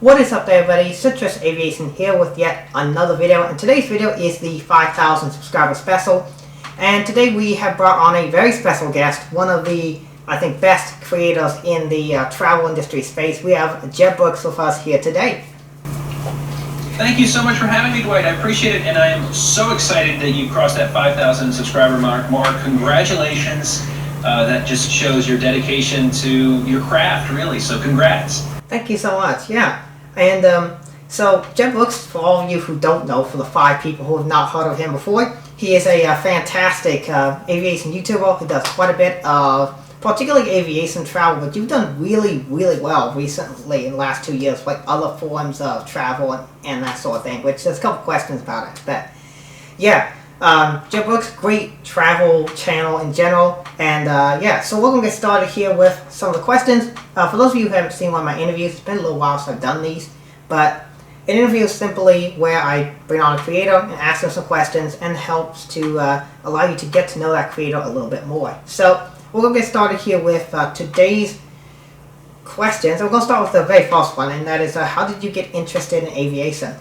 What is up there, everybody? Citrus Aviation here with yet another video, and today's video is the 5,000 subscriber special. And today we have brought on a very special guest, one of the, I think, best creators in the travel industry space. We have Jeb Brooks with us here today. Thank you so much for having me, Dwight. I appreciate it, and I am so excited that you crossed that 5,000 subscriber mark. Congratulations. That just shows your dedication to your craft, really, so congrats. Thank you so much, yeah. And so Jeb Brooks, for all of you who don't know, for the 5 people who have not heard of him before, he is a fantastic aviation YouTuber who does quite a bit of particularly aviation travel, but you've done really well recently in the last 2 years, like other forms of travel and that sort of thing, which there's a couple questions about it. But yeah, Jeb Brooks, great travel channel in general, and yeah, so we're going to get started here with some of the questions. For those of you who haven't seen one of my interviews, it's been a little while since I've done these, but an interview is simply where I bring on a creator and ask them some questions, and helps to allow you to get to know that creator a little bit more. So we're going to get started here with today's questions. We're going to start with the very first one, and that is, how did you get interested in aviation?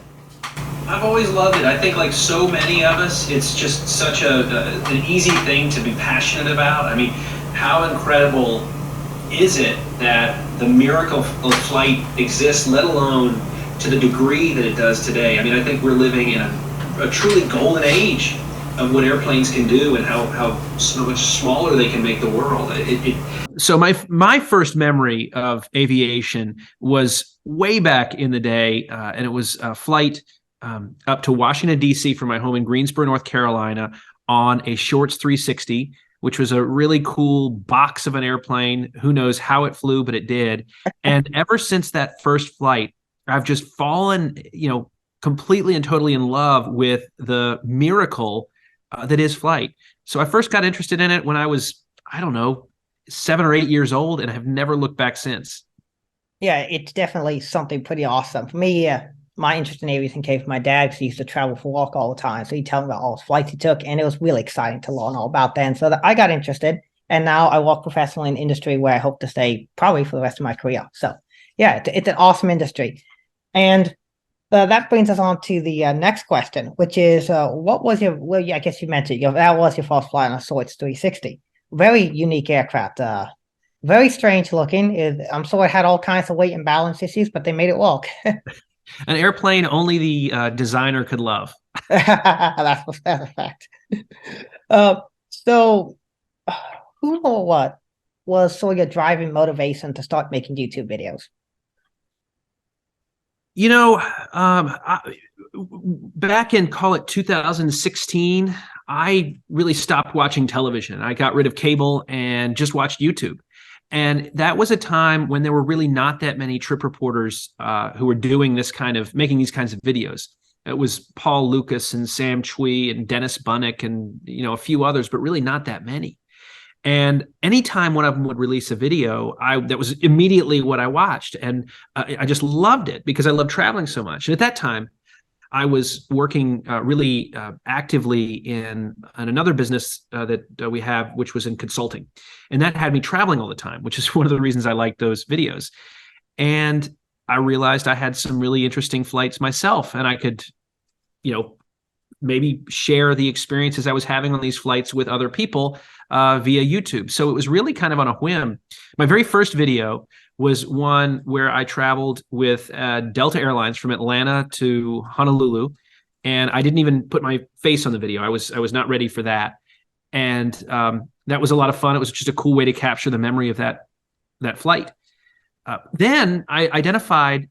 I've always loved it. I think, like so many of us, it's just such an easy thing to be passionate about. I mean, how incredible is it that the miracle of flight exists, let alone to the degree that it does today? I mean, I think we're living in a truly golden age of what airplanes can do and how so much smaller they can make the world. So my first memory of aviation was way back in the day, and it was a flight up to Washington, D.C. from my home in Greensboro, North Carolina, on a Shorts 360, which was a really cool box of an airplane. Who knows how it flew, but it did. And ever since that first flight, I've just fallen, completely and totally in love with the miracle that is flight. So I first got interested in it when I was, 7 or 8 years old, and I have never looked back since. Yeah, it's definitely something pretty awesome. For me, my interest in aviation came from my dad, because he used to travel for work all the time. So he'd tell me about all his flights he took, and it was really exciting to learn all about that. And so I got interested, and now I work professionally in industry where I hope to stay probably for the rest of my career. So yeah, it's an awesome industry. And that brings us on to the next question, which is, what was your, well, yeah, I guess you mentioned, that was your first flight on a Shorts 360. Very unique aircraft. Very strange looking. I'm sure it had all kinds of weight and balance issues, but they made it work. An airplane only the designer could love. That's a fact. So, who or what was sort of your driving motivation to start making YouTube videos? Back in, call it 2016, I really stopped watching television. I got rid of cable and just watched YouTube. And that was a time when there were really not that many trip reporters who were doing making these kinds of videos. It was Paul Lucas and Sam Chui and Dennis Bunnick and, a few others, but really not that many. And anytime one of them would release a video, that was immediately what I watched. And I just loved it because I love traveling so much. And at that time, I was working really actively in another business that we have, which was in consulting. And that had me traveling all the time, which is one of the reasons I liked those videos. And I realized I had some really interesting flights myself, and I could, maybe share the experiences I was having on these flights with other people via YouTube. So it was really kind of on a whim. My very first video was one where I traveled with Delta Airlines from Atlanta to Honolulu, and I didn't even put my face on the video. I was not ready for that, and that was a lot of fun. It was just a cool way to capture the memory of that flight. Then I identified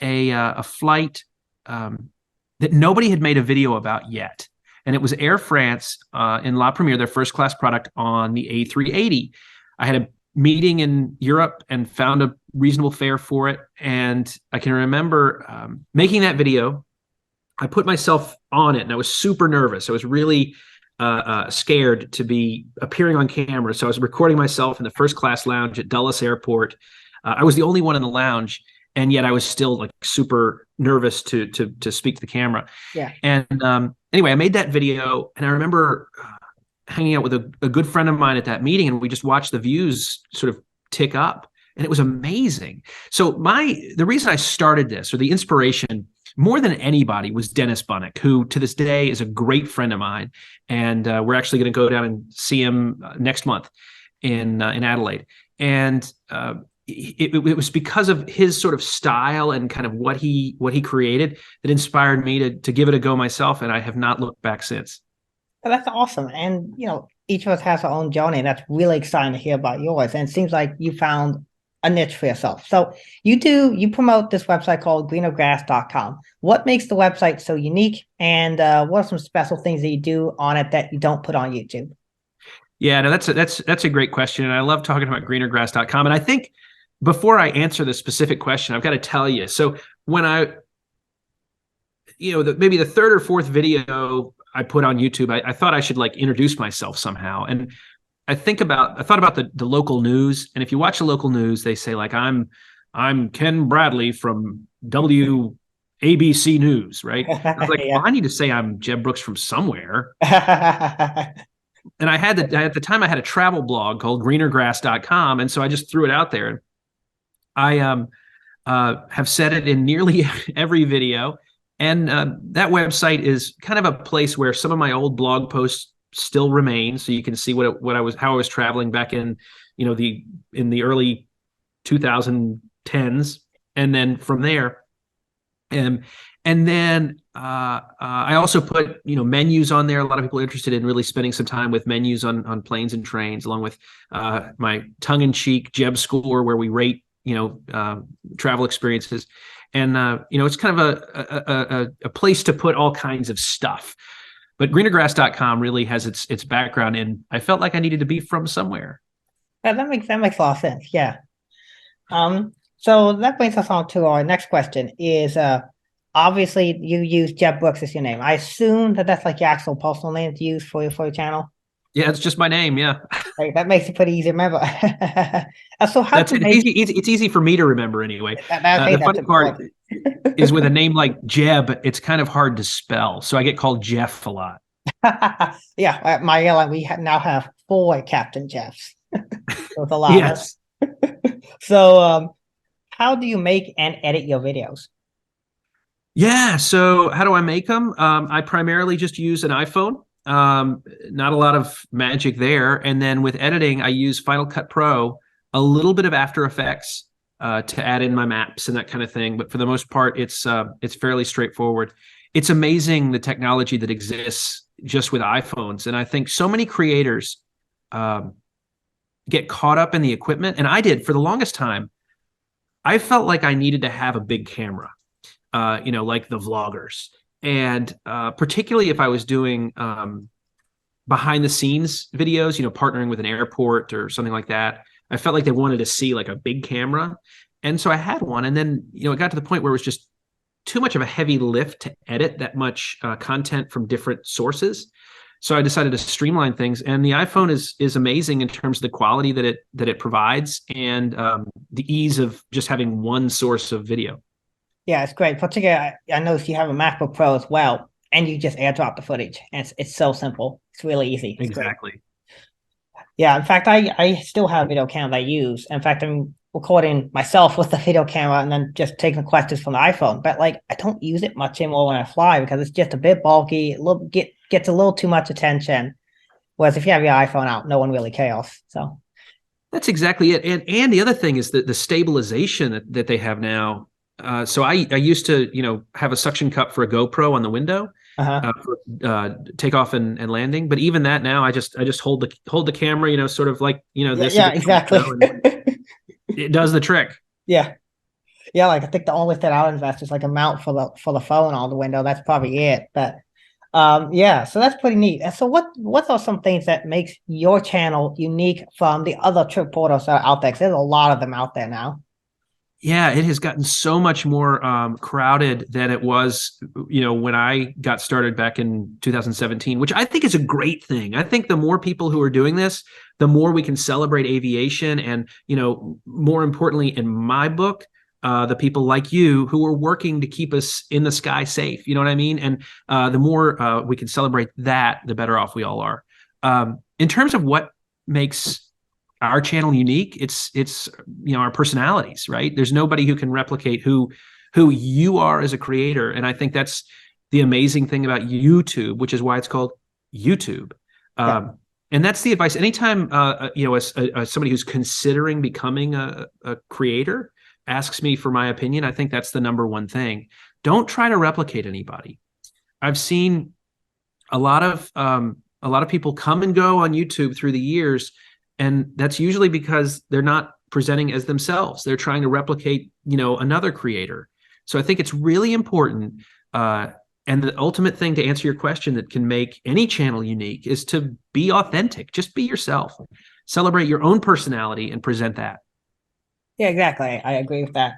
a flight that nobody had made a video about yet, and it was Air France in La Premiere, their first class product on the A380. I had a meeting in Europe and found a reasonable fare for it. And I can remember making that video. I put myself on it, and I was super nervous. I was really scared to be appearing on camera. So I was recording myself in the first class lounge at Dulles Airport. I was the only one in the lounge, and yet I was still like super nervous to speak to the camera. Yeah. And anyway, I made that video, and I remember hanging out with a good friend of mine at that meeting, and we just watched the views sort of tick up. and it was amazing. So the reason I started this, or the inspiration more than anybody, was Dennis Bunnick, who to this day is a great friend of mine, and we're actually going to go down and see him next month in Adelaide. And it was because of his sort of style and kind of what he created that inspired me to give it a go myself, and I have not looked back since. Well, that's awesome. And, each of us has our own journey. That's really exciting to hear about yours. And it seems like you found a niche for yourself. So you promote this website called GreenerGrass.com. What makes the website so unique? And what are some special things that you do on it that you don't put on YouTube? Yeah, no, that's a great question. And I love talking about GreenerGrass.com. And I think before I answer the specific question, I've got to tell you. So when maybe the third or fourth video I put on YouTube, I thought I should introduce myself somehow. And I thought about the local news. And if you watch the local news, they say I'm Ken Bradley from WABC News, right? I was like, Yeah. well, I need to say I'm Jeb Brooks from somewhere. And at the time I had a travel blog called GreenerGrass.com. And so I just threw it out there. I have said it in nearly every video. And that website is kind of a place where some of my old blog posts still remain, so you can see how I was traveling back in the early 2010s, and then from there, and then I also put menus on there. A lot of people are interested in really spending some time with menus on planes and trains, along with my tongue-in-cheek Jeb score, where we rate travel experiences. And it's kind of a place to put all kinds of stuff. But GreenerGrass.com really has its background in, I felt like I needed to be from somewhere. Yeah, that makes a lot of sense. Yeah. So that brings us on to our next question. Is obviously you use Jeb Brooks as your name. I assume that's your actual personal name to use for your channel. Yeah, it's just my name. Yeah, that makes it pretty easy to remember. So it's easy for me to remember anyway. The funny part is with a name like Jeb, it's kind of hard to spell, so I get called Jeff a lot. Yeah, at my airline we now have 4 Captain Jeffs. So it's a lot. Yes. So, how do you make and edit your videos? Yeah. So how do I make them? I primarily just use an iPhone. Not a lot of magic there. And then with editing, I use Final Cut Pro, a little bit of After Effects to add in my maps and that kind of thing. But for the most part, it's fairly straightforward. It's amazing the technology that exists just with iPhones. And I think so many creators get caught up in the equipment. And I did for the longest time. I felt like I needed to have a big camera, like the vloggers. And particularly if I was doing behind the scenes videos, partnering with an airport or something like that, I felt like they wanted to see a big camera. And so I had one. And then, it got to the point where it was just too much of a heavy lift to edit that much content from different sources. So I decided to streamline things. And the iPhone is amazing in terms of the quality that it provides and the ease of just having one source of video. Yeah, it's great. Particularly, I noticed you have a MacBook Pro as well, and you just airdrop the footage. And it's so simple. It's really easy. It's exactly. Great. Yeah, in fact, I still have a video camera that I use. In fact, I'm recording myself with the video camera and then just taking the questions from the iPhone. But I don't use it much anymore when I fly because it's just a bit bulky. Gets a little too much attention. Whereas if you have your iPhone out, no one really cares. So that's exactly it. And the other thing is the stabilization that they have now. So I used to, have a suction cup for a GoPro on the window for takeoff and landing. But even that now, I just hold the camera, sort of like, this. Yeah, exactly. It does the trick. Yeah. Yeah. I think the only thing I'll invest is a mount for the phone on the window. That's probably it. But yeah, so that's pretty neat. And so what are some things that makes your channel unique from the other trip portals that are out there? Because there's a lot of them out there now. Yeah, it has gotten so much more crowded than it was, when I got started back in 2017, which I think is a great thing. I think the more people who are doing this, the more we can celebrate aviation. And, more importantly, in my book, the people like you who are working to keep us in the sky safe. You know what I mean? And the more we can celebrate that, the better off we all are. In terms of what makes our channel unique? It's our personalities, right? There's nobody who can replicate who you are as a creator. And I think that's the amazing thing about YouTube, which is why it's called YouTube. And that's the advice. Anytime, as somebody who's considering becoming a creator asks me for my opinion, I think that's the number one thing. Don't try to replicate anybody. I've seen a lot of people come and go on YouTube through the years, and that's usually because they're not presenting as themselves. They're trying to replicate, another creator. So I think it's really important. And the ultimate thing to answer your question that can make any channel unique is to be authentic. Just be yourself. Celebrate your own personality and present that. Yeah, exactly. I agree with that.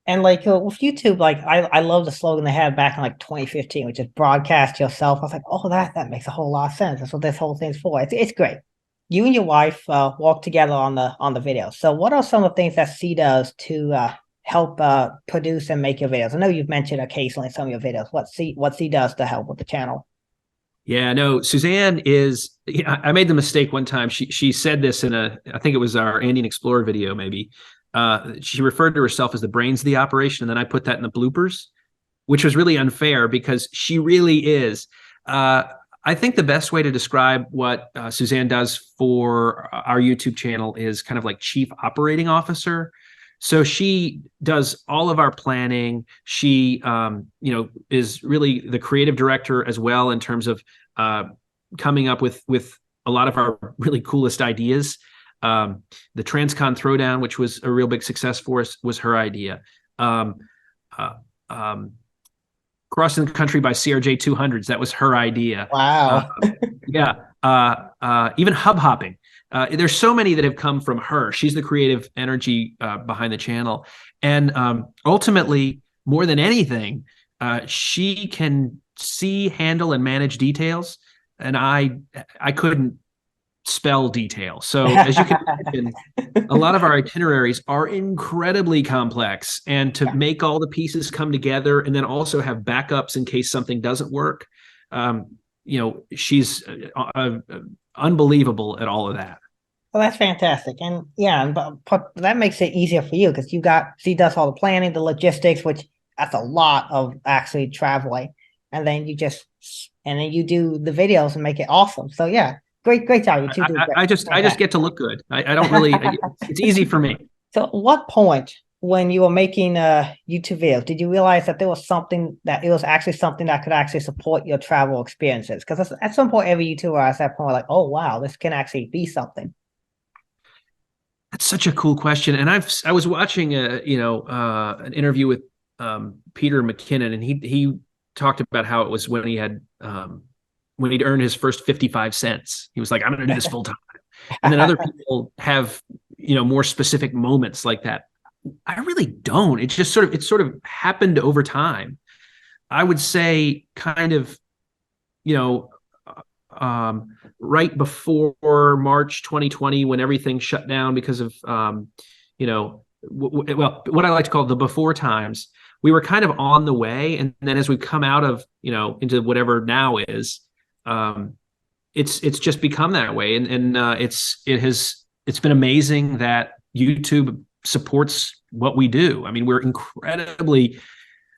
And like with YouTube, like I love the slogan they had back in like 2015, which is broadcast yourself. I was like, oh, that makes a whole lot of sense. That's what this whole thing's for. It's great. You and your wife walk together on the video. So what are some of the things that she does to help produce and make your videos? I know you've mentioned occasionally some of your videos. What she does to help with the channel? Yeah, no, Suzanne is, I made the mistake one time. She said this in I think it was our Andean Explorer video, maybe. She referred to herself as the brains of the operation, and then I put that in the bloopers, which was really unfair because she really is. I think the best way to describe what Suzanne does for our YouTube channel is kind of like chief operating officer. So she does all of our planning. She, is really the creative director as well in terms of coming up with a lot of our really coolest ideas. The Transcon Throwdown, which was a real big success for us, was her idea. Crossing the Country by CRJ 200s, that was her idea. Wow. Even hub hopping. There's so many that have come from her. She's the creative energy behind the channel. And ultimately, more than anything, she can see, handle, and manage details. And I couldn't spell detail. So as you can imagine, a lot of our itineraries are incredibly complex. And to make all the pieces come together and then also have backups in case something doesn't work, she's unbelievable at all of that. Well, that's fantastic. And yeah, but that makes it easier for you because she does all the planning, the logistics, which that's a lot of actually traveling. And then you do the videos and make it awesome. So yeah, great job. You two do great. I just get to look good. I don't really, it's easy for me. So at what point when you were making YouTube videos, did you realize that it was actually something that could actually support your travel experiences? Because at some point, every YouTuber at that point, like, oh, wow, this can actually be something. That's such a cool question. And I was watching an interview with Peter McKinnon, and he talked about how it was when he'd earned his first 55 cents. He was like, I'm going to do this full time. And then other people have, more specific moments like that. I really don't. It just sort of happened over time. I would say kind of, right before March 2020, when everything shut down because of, what I like to call the before times, we were kind of on the way. And then as we come out of, into whatever now is, it's just become that way. And it's been amazing that YouTube supports what we do. I mean, we're incredibly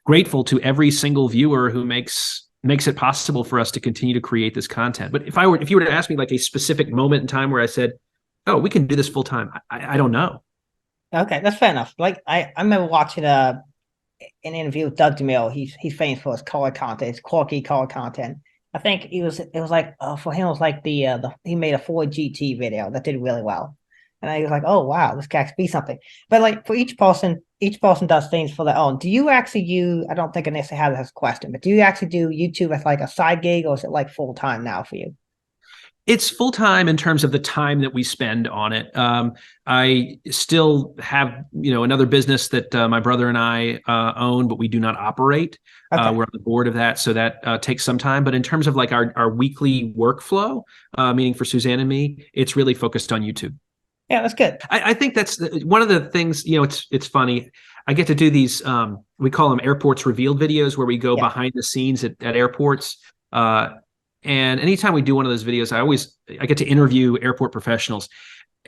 grateful to every single viewer who makes it possible for us to continue to create this content. But if you were to ask me like a specific moment in time where I said, oh, we can do this full time, I don't know. Okay, that's fair enough. Like I remember watching an interview with Doug DeMille. He's famous for his color content, his quirky color content. I think it was like for him it was like he made a Ford GT video that did really well. And I was like, oh wow, this guy could be something. But like for each person does things for their own. Do you actually I don't think I necessarily have this question, but do you actually do YouTube as like a side gig, or is it like full time now for you? It's full time in terms of the time that we spend on it. I still have, another business that my brother and I own, but we do not operate. Okay. We're on the board of that, so that takes some time. But in terms of like our weekly workflow, meaning for Suzanne and me, it's really focused on YouTube. Yeah, that's good. I think that's one of the things, it's funny. I get to do these, we call them airports revealed videos, where we go behind the scenes at airports. And anytime we do one of those videos, I get to interview airport professionals.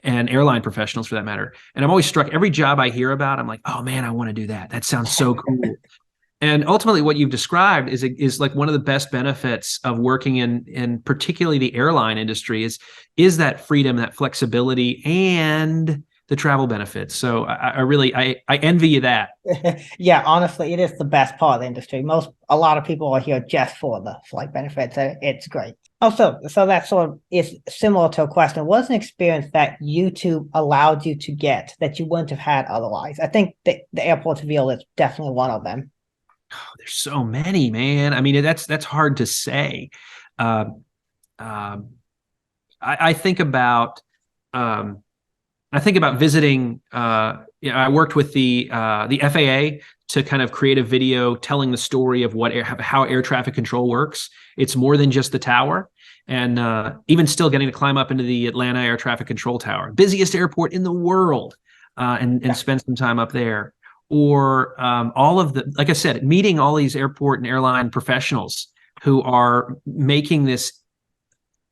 and airline professionals for that matter. And I'm always struck, every job I hear about, I'm like, oh man, I want to do that. That sounds so cool. And ultimately what you've described is like one of the best benefits of working in particularly the airline industry is that freedom, that flexibility, and the travel benefits. So I really envy you that. Yeah, honestly, it is the best part of the industry. A lot of people are here just for the flight benefits. It's great. Also, so that sort of is similar to a question. What's an experience that YouTube allowed you to get that you wouldn't have had otherwise? I think the airport reveal is definitely one of them. Oh, there's so many, man. I mean, that's hard to say. Um, um, I think about visiting. I worked with the FAA to kind of create a video telling the story of how air traffic control works. It's more than just the tower, and even still getting to climb up into the Atlanta Air Traffic Control Tower, busiest airport in the world, and spend some time up there. Or all of like I said, meeting all these airport and airline professionals who are making this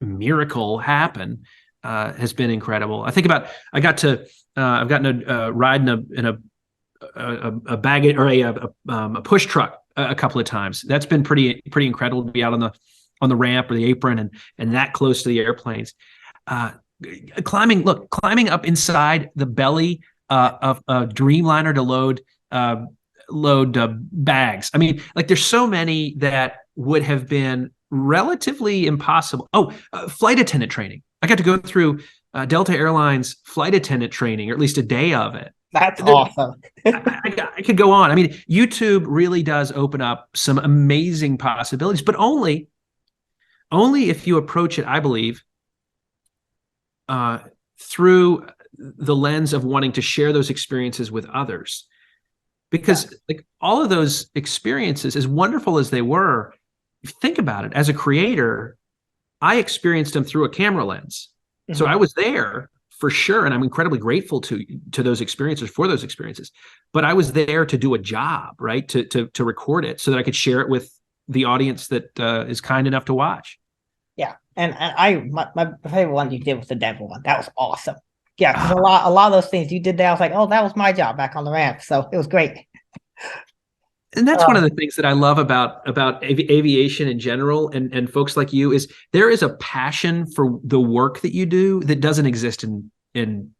miracle happen has been incredible. I've gotten to ride in a baggage or a push truck a couple of times. That's been pretty incredible to be out on the ramp or the apron and that close to the airplanes. Climbing up inside the belly of a Dreamliner to load bags. I mean, like there's so many that would have been relatively impossible. Flight attendant training. I got to go through Delta Airlines flight attendant training, or at least a day of it. That's awesome. I could go on. I mean, YouTube really does open up some amazing possibilities, but only if you approach it, I believe, through the lens of wanting to share those experiences with others. Because like all of those experiences, as wonderful as they were, if you think about it, as a creator, I experienced them through a camera lens. Mm-hmm. So I was there for sure, and I'm incredibly grateful to those experiences, for those experiences. But I was there to do a job, right? To record it so that I could share it with the audience that is kind enough to watch. Yeah, and my favorite one you did was the Denver one. That was awesome. Yeah, because a lot of those things you did there, I was like, oh, that was my job back on the ramp. So it was great. And that's one of the things that I love about aviation in general, and folks like you, is there is a passion for the work that you do that doesn't exist in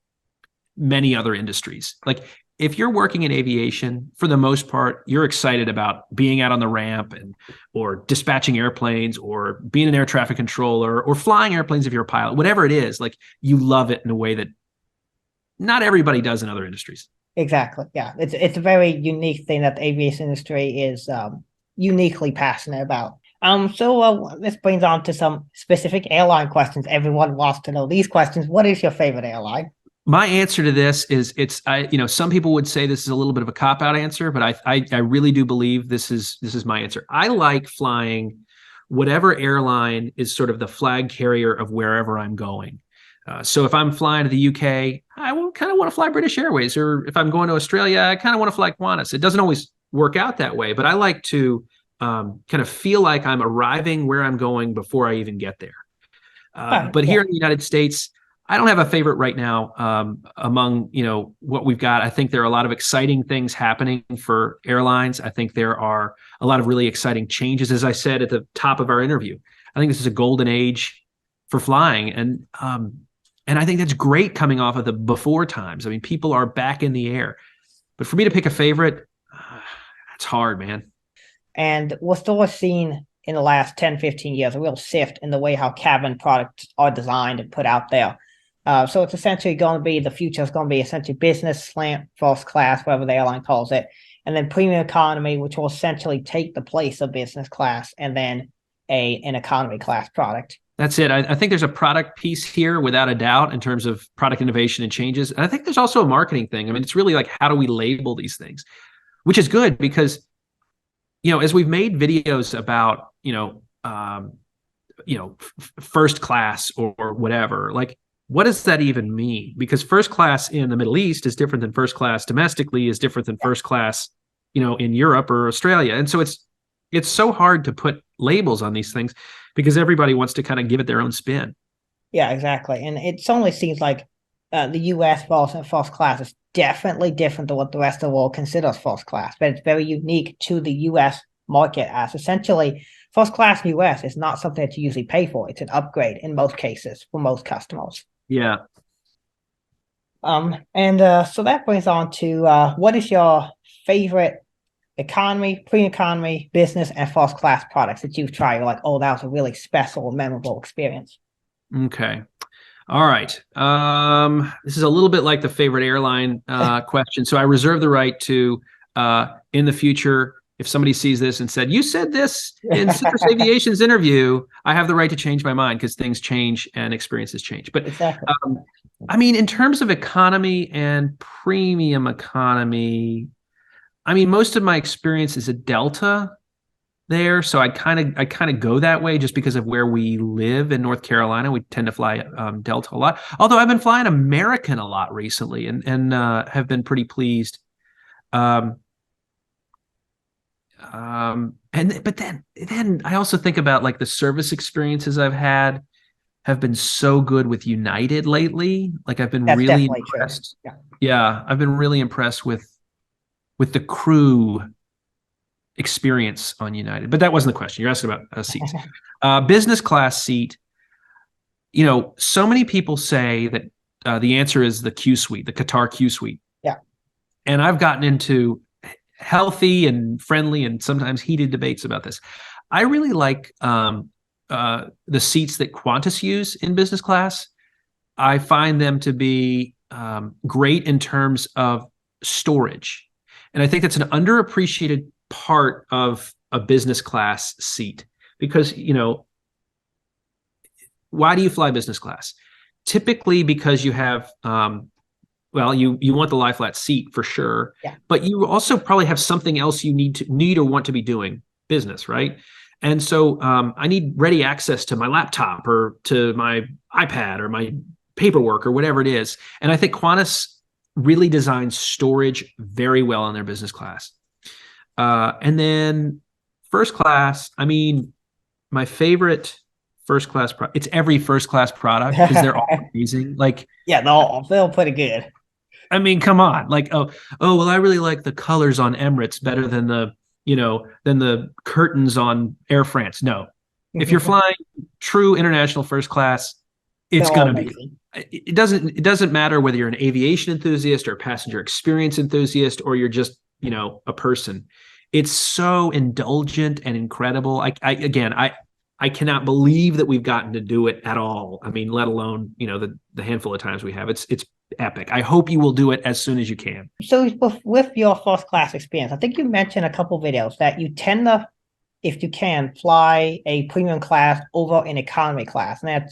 many other industries. Like if you're working in aviation, for the most part, you're excited about being out on the ramp or dispatching airplanes or being an air traffic controller or flying airplanes if you're a pilot, whatever it is, like you love it in a way that not everybody does in other industries. Exactly. Yeah. It's a very unique thing that the aviation industry is uniquely passionate about. So this brings on to some specific airline questions. Everyone wants to know these questions. What is your favorite airline? My answer to this is some people would say this is a little bit of a cop-out answer, but I really do believe this is my answer. I like flying whatever airline is sort of the flag carrier of wherever I'm going. So if I'm flying to the UK, I kind of want to fly British Airways, or if I'm going to Australia, I kind of want to fly Qantas. It doesn't always work out that way, but I like to kind of feel like I'm arriving where I'm going before I even get there. But here in the United States, I don't have a favorite right now among what we've got. I think there are a lot of exciting things happening for airlines. I think there are a lot of really exciting changes, as I said at the top of our interview. I think this is a golden age for flying, and I think that's great coming off of the before times. I mean, people are back in the air. But for me to pick a favorite, it's hard, man. And we're still seeing in the last 10, 15 years a real shift in the way how cabin products are designed and put out there. So it's essentially going to be, the future is going to be essentially business, slant, first class, whatever the airline calls it, and then premium economy, which will essentially take the place of business class, and then an economy class product. That's it. I think there's a product piece here without a doubt in terms of product innovation and changes. And I think there's also a marketing thing. I mean, it's really like, how do we label these things? Which is good because, as we've made videos about, first class or whatever, like, what does that even mean? Because first class in the Middle East is different than first class domestically, is different than first class, in Europe or Australia. And so it's so hard to put labels on these things because everybody wants to kind of give it their own spin. Yeah, exactly. And it only seems like the U.S. first class is definitely different than what the rest of the world considers first class, but it's very unique to the U.S. market as essentially first class U.S. is not something that you usually pay for. It's an upgrade in most cases for most customers. Yeah. So that brings on to what is your favorite economy, premium economy, business, and first class products that you've tried? You're like, oh, that was a really special, memorable experience. Okay. All right. This is a little bit like the favorite airline question. So I reserve the right to, in the future, if somebody sees this and said, you said this in Citrus Aviation's interview, I have the right to change my mind because things change and experiences change. But exactly. I mean, in terms of economy and premium economy, I mean, most of my experience is a Delta there. So I kind of go that way just because of where we live in North Carolina. We tend to fly Delta a lot. Although I've been flying American a lot recently and have been pretty pleased. But then I also think about like the service experiences I've had have been so good with United lately. Like I've been really impressed. Yeah, I've been really impressed with the crew experience on United. But that wasn't the question. You're asking about seats. Business class seat. You know, so many people say that the answer is the Q suite, the Qatar Q suite. Yeah. And I've gotten into healthy and friendly and sometimes heated debates about this. I really like the seats that Qantas use in business class. I find them to be great in terms of storage. And I think that's an underappreciated part of a business class seat because, you know, why do you fly business class? Typically because you have, well, you want the lie flat seat for sure, but you also probably have something else you need or want to be doing business, right? And so I need ready access to my laptop or to my iPad or my paperwork or whatever it is. And I think Qantas really designs storage very well in their business class. And then first class, I mean, my favorite first class product, it's every first class product because they're all amazing. Like, yeah, they're pretty good. I mean, come on. Like, oh, well, I really like the colors on Emirates better than the curtains on Air France. No. If you're flying true international first class, it's going to be. It doesn't matter whether you're an aviation enthusiast or a passenger experience enthusiast or you're just, you know, a person. It's so indulgent and incredible. I cannot believe that we've gotten to do it at all. I mean, let alone, you know, the handful of times we have. It's epic. I hope you will do it as soon as you can. So with your first class experience, I think you mentioned a couple of videos that you tend to, if you can, fly a premium class over an economy class. And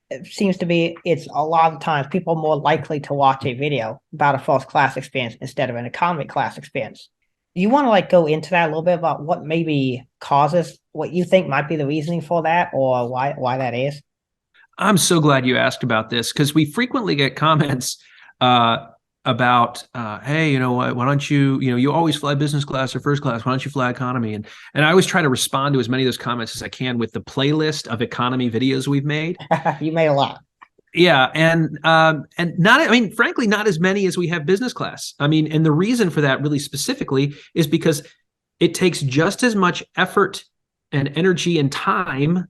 it seems to be, it's a lot of times people are more likely to watch a video about a first class experience instead of an economy class experience. You want to like go into that a little bit about what maybe causes, what you think might be the reasoning for that or why that is? I'm so glad you asked about this because we frequently get comments about, hey, you know, why don't you, you know, you always fly business class or first class. Why don't you fly economy? And I always try to respond to as many of those comments as I can with the playlist of economy videos we've made. You made a lot. Yeah. And not, I mean, frankly, not as many as we have business class. I mean, and the reason for that really specifically is because it takes just as much effort and energy and time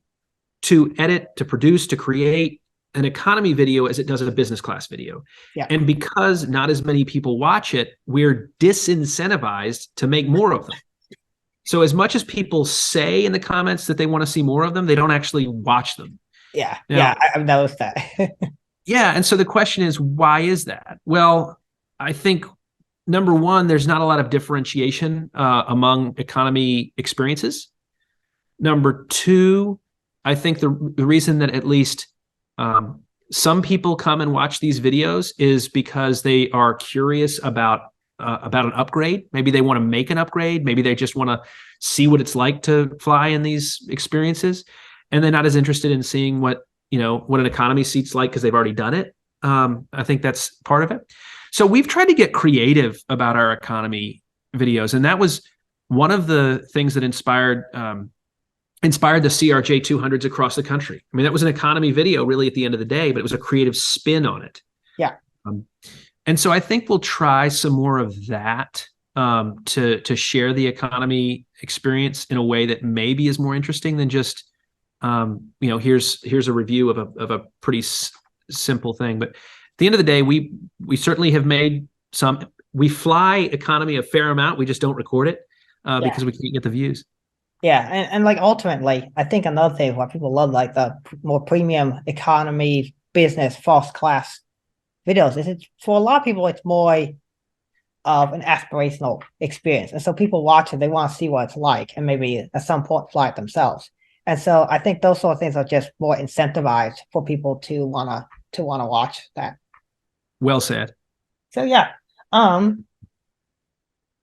to edit, to produce, to create an economy video as it does a business class video. Yeah. And because not as many people watch it, we're disincentivized to make more of them. So as much as people say in the comments that they want to see more of them, they don't actually watch them. Yeah. Now, I've noticed that. Yeah. And so the question is, why is that? Well, I think number one, there's not a lot of differentiation among economy experiences. Number two, I think the reason that at least some people come and watch these videos is because they are curious about an upgrade. Maybe they want to make an upgrade. Maybe they just want to see what it's like to fly in these experiences. And they're not as interested in seeing what an economy seat's like because they've already done it. I think that's part of it. So we've tried to get creative about our economy videos. And that was one of the things that inspired the CRJ 200s across the country. I mean, that was an economy video really at the end of the day, but it was a creative spin on it. Yeah. Um, and so I think we'll try some more of that to share the economy experience in a way that maybe is more interesting than just here's a review of a pretty simple thing. But at the end of the day, we certainly have made some. We fly economy a fair amount. We just don't record it because we can't get the views. Yeah, and like ultimately, I think another thing why people love like the more premium economy business first class videos is it's for a lot of people it's more of an aspirational experience, and so people watch it, they want to see what it's like, and maybe at some point fly it themselves. And so I think those sort of things are just more incentivized for people to wanna watch that. Well said. So yeah,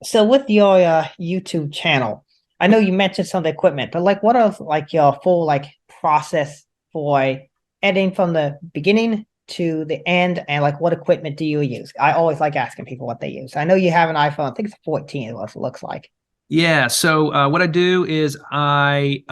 so with your YouTube channel, I know you mentioned some of the equipment, but like what are like your full like process for editing from the beginning to the end, and like what equipment do you use? I always like asking people what they use. I know you have an iPhone, I think it's 14 is what it looks like. Yeah. So what I do is we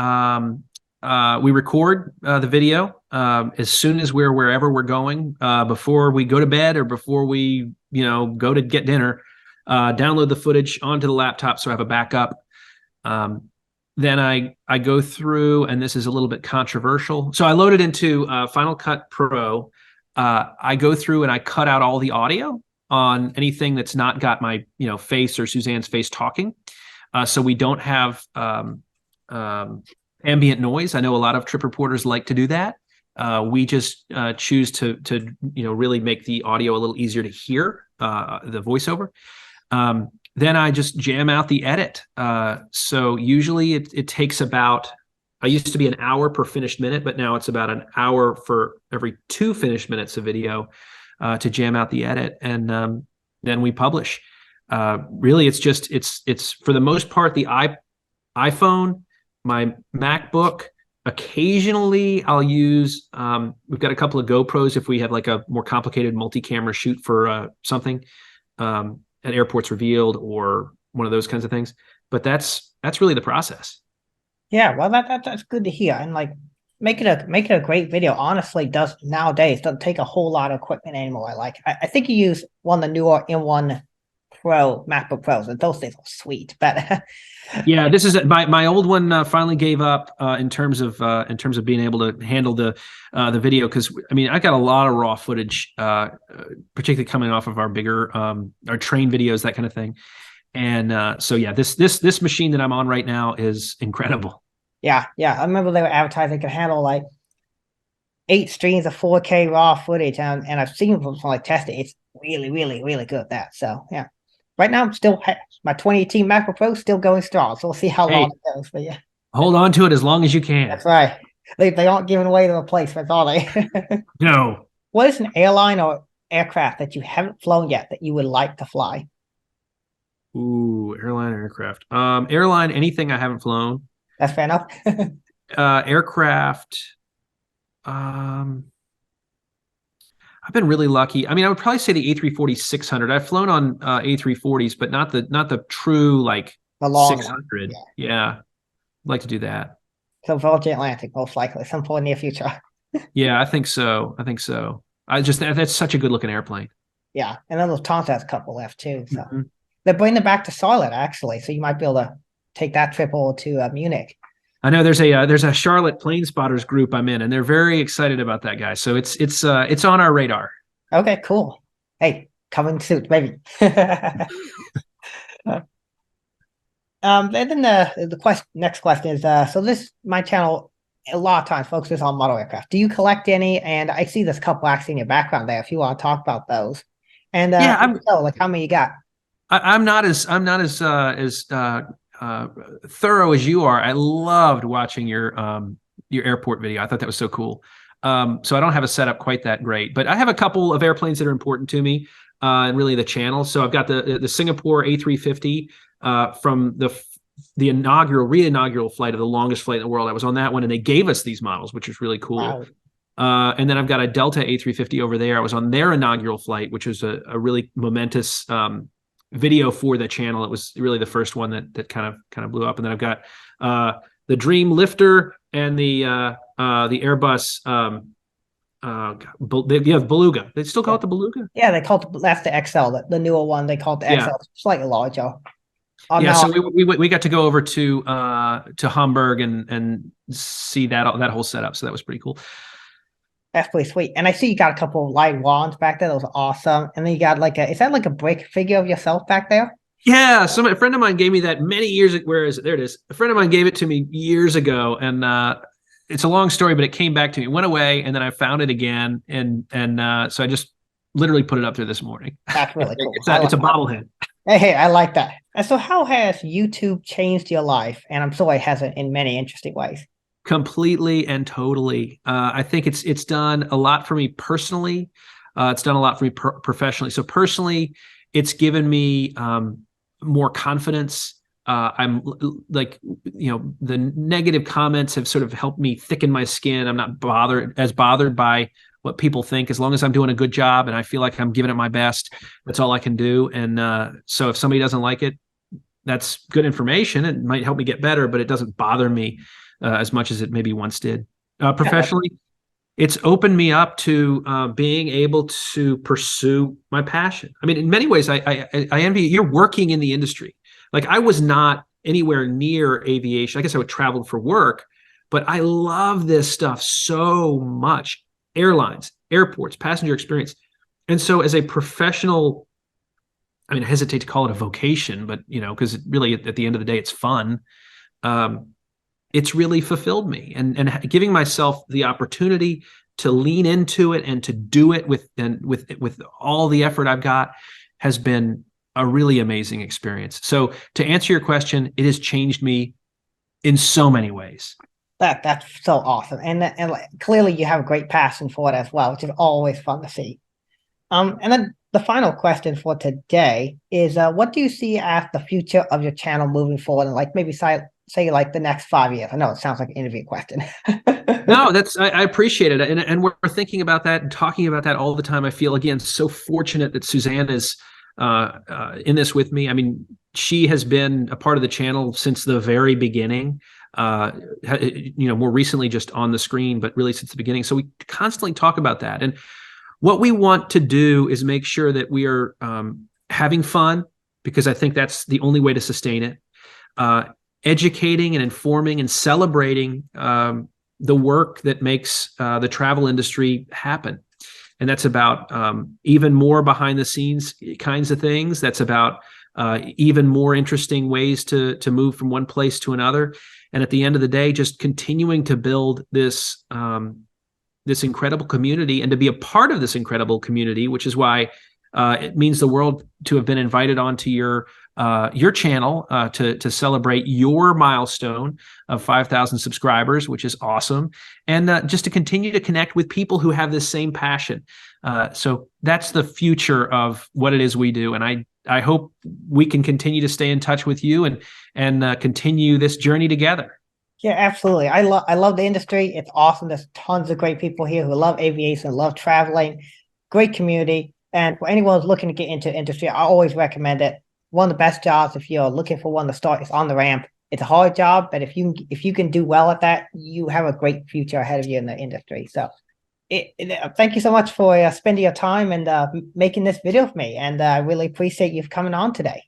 record the video as soon as we're wherever we're going, before we go to bed or before we go to get dinner. Download the footage onto the laptop so I have a backup. Then I go through, and this is a little bit controversial. So I load it into Final Cut Pro. I go through and I cut out all the audio on anything that's not got my face or Suzanne's face talking. So we don't have ambient noise. I know a lot of trip reporters like to do that. We just choose to really make the audio a little easier to hear, the voiceover. Then I just jam out the edit. So usually it takes about, I used to be an hour per finished minute, but now it's about an hour for every 2 finished minutes of video to jam out the edit, and then we publish. Really, it's for the most part the iPhone, my MacBook. Occasionally, I'll use. We've got a couple of GoPros if we have like a more complicated multi-camera shoot for something. At Airports Revealed or one of those kinds of things, but that's really the process. Yeah, well that's good to hear, and like making a great video honestly doesn't take a whole lot of equipment anymore. Like I think you use one of the newer M1 Pro MacBook Pros, and those things are sweet. But yeah, this is my old one finally gave up in terms of being able to handle the video, because I mean I got a lot of raw footage, particularly coming off of our bigger our train videos, that kind of thing. And so yeah, this machine that I'm on right now is incredible. yeah, I remember they were advertising it could handle like 8 streams of 4K raw footage, and I've seen from like testing, it's really, really, really good at that. So yeah. Right now, I'm still my 2018 MacBook Pro still going strong, so we'll see how long it goes. But yeah, hold on to it as long as you can. that's right. They aren't giving away the replacements, are they? No. What is an airline or aircraft that you haven't flown yet that you would like to fly? Ooh, airline or aircraft. Airline, anything I haven't flown. That's fair enough. Aircraft. I've been really lucky. I mean, I would probably say the A340-600. I've flown on A340s, but not the true like The long 600. Yeah, I'd like to do that. So Virgin Atlantic, most likely, some point in the near future. Yeah, I think so. That's such a good looking airplane. Yeah, and then Lufthansa has a couple left too. So Mm-hmm. they're bringing it back to Charlotte actually, so you might be able to take that trip over to Munich. I know there's a Charlotte plane spotters group I'm in, and they're very excited about that guy. So it's on our radar. Okay, cool. Hey, coming soon, baby. And then the next question is so this my channel a lot of times focuses on model aircraft. Do you collect any? And I see this couple actually in your background there. If you want to talk about those, and yeah, like how many you got? I'm not as thorough as you are. I loved watching your airport video. I thought that was so cool. So I don't have a setup quite that great, but I have a couple of airplanes that are important to me, and really the channel. So I've got the Singapore A350 from the inaugural flight of the longest flight in the world. I was on that one, and they gave us these models, which is really cool. Wow. And then I've got a Delta A350 over there. I was on their inaugural flight, which was a really momentous video for the channel. It was really the first one that kind of blew up. And then I've got the Dream Lifter and the Airbus you have Beluga. They still call Yeah, it the Beluga. yeah, they call it that's the XL, the newer one. They call it the Yeah, XL, slightly larger. Oh yeah. no, So we got to go over to Hamburg and see that whole setup. So that was pretty cool. that's pretty sweet. And I see you got a couple of light wands back there. Those are awesome. And then you got like is that like a brick figure of yourself back there? Yeah, a friend of mine gave me that many years ago. Where is it? There it is. A friend of mine gave it to me years ago, and it's a long story, but it came back to me. It went away, and then I found it again, and so I just literally put it up there this morning. That's really cool. It's a bobblehead. Hey, I like that. And so, how has YouTube changed your life? And I'm sure it has it in many interesting ways. Completely and totally. I think it's done a lot for me personally. It's done a lot for me professionally. So personally, it's given me more confidence. I'm like, the negative comments have sort of helped me thicken my skin. I'm not bothered by what people think, as long as I'm doing a good job and I feel like I'm giving it my best. That's all I can do. And so if somebody doesn't like it, that's good information. It might help me get better, but it doesn't bother me as much as it maybe once did. Professionally, it's opened me up to being able to pursue my passion. I mean, in many ways, I envy you. You're working in the industry. Like, I was not anywhere near aviation. I guess I would travel for work, but I love this stuff so much. Airlines, airports, passenger experience. And so as a professional, I mean, I hesitate to call it a vocation, but, because really at the end of the day, it's fun. It's really fulfilled me, and giving myself the opportunity to lean into it and to do it with all the effort I've got has been a really amazing experience. So to answer your question, it has changed me in so many ways. That's so awesome, and like, clearly you have a great passion for it as well, which is always fun to see. And then the final question for today is, what do you see as the future of your channel moving forward, and like maybe say like the next 5 years? I know it sounds like an interview question. No, I appreciate it, and we're thinking about that and talking about that all the time. I feel, again, so fortunate that Suzanne is in this with me. I mean, she has been a part of the channel since the very beginning. More recently just on the screen, but really since the beginning. So we constantly talk about that. And what we want to do is make sure that we are having fun, because I think that's the only way to sustain it. Educating and informing and celebrating the work that makes the travel industry happen. And that's about even more behind the scenes kinds of things. That's about even more interesting ways to move from one place to another. And at the end of the day, just continuing to build this incredible community, and to be a part of this incredible community, which is why it means the world to have been invited onto your channel to celebrate your milestone of 5,000 subscribers, which is awesome, and just to continue to connect with people who have this same passion. So that's the future of what it is we do, and I hope we can continue to stay in touch with you and continue this journey together. Yeah, absolutely. I love the industry. It's awesome. There's tons of great people here who love aviation, love traveling, great community. And for anyone who's looking to get into industry, I always recommend it. One of the best jobs, if you're looking for one to start, is on the ramp. It's a hard job, but if you can do well at that, you have a great future ahead of you in the industry. So thank you so much for spending your time and making this video for me. And I really appreciate you coming on today.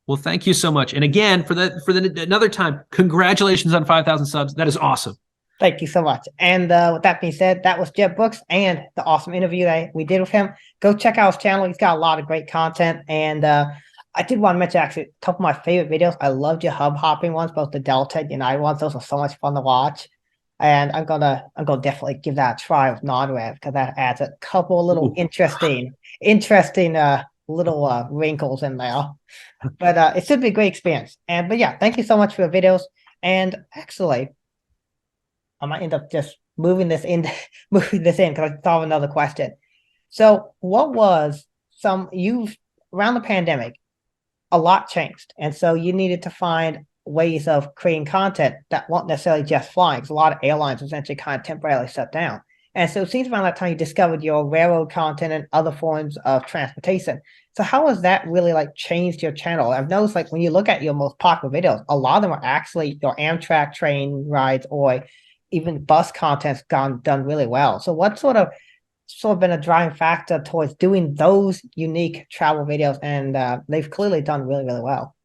Well, thank you so much. And again, for another time, congratulations on 5,000 subs. That is awesome. Thank you so much. And with that being said, that was Jeb Brooks and the awesome interview that we did with him. Go check out his channel. He's got a lot of great content. And I did want to mention actually a couple of my favorite videos. I loved your hub hopping ones, both the Delta and United ones. Those are so much fun to watch. And I'm gonna definitely give that a try with non-rev, because that adds a couple of little interesting little wrinkles in there. But it should be a great experience. But yeah, thank you so much for your videos. And actually, I might end up just moving this in because I thought of another question. So what was around the pandemic, a lot changed. And so you needed to find ways of creating content that weren't necessarily just flying, because a lot of airlines essentially kind of temporarily shut down. And so it seems around that time you discovered your railroad content and other forms of transportation. So how has that really like changed your channel? I've noticed like when you look at your most popular videos, a lot of them are actually your Amtrak train rides or even bus content's done really well. So what sort of sort of been a driving factor towards doing those unique travel videos, and they've clearly done really, really well.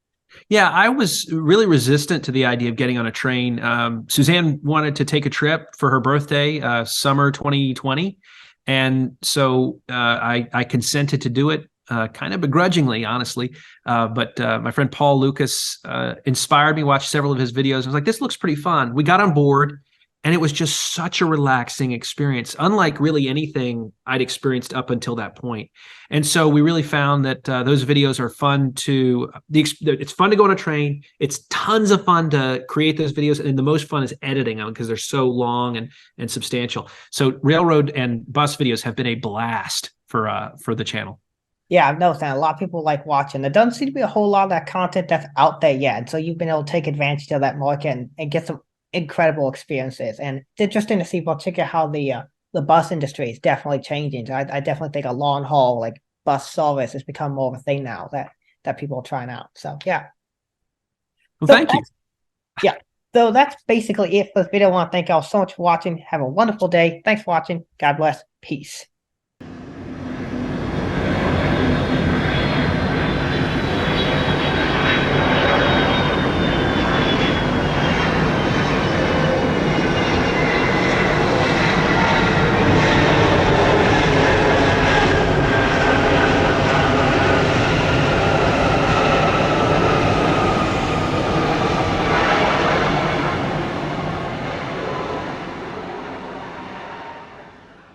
Yeah, I was really resistant to the idea of getting on a train. Suzanne wanted to take a trip for her birthday, summer 2020. And so I consented to do it, kind of begrudgingly, honestly. But my friend Paul Lucas inspired me, watched several of his videos. I was like, this looks pretty fun. We got on board. And it was just such a relaxing experience, unlike really anything I'd experienced up until that point. And so we really found that those videos are fun it's fun to go on a train. It's tons of fun to create those videos. And the most fun is editing them because they're so long and substantial. So railroad and bus videos have been a blast for the channel. Yeah, I've noticed that a lot of people like watching. There doesn't seem to be a whole lot of that content that's out there yet. And so you've been able to take advantage of that market and get some incredible experiences. And it's interesting to see particularly how the bus industry is definitely changing. So I definitely think a long haul like bus service has become more of a thing now that people are trying out. So yeah. Well, thank you. Yeah. So that's basically it for this video. I want to thank y'all so much for watching. Have a wonderful day. Thanks for watching. God bless. Peace.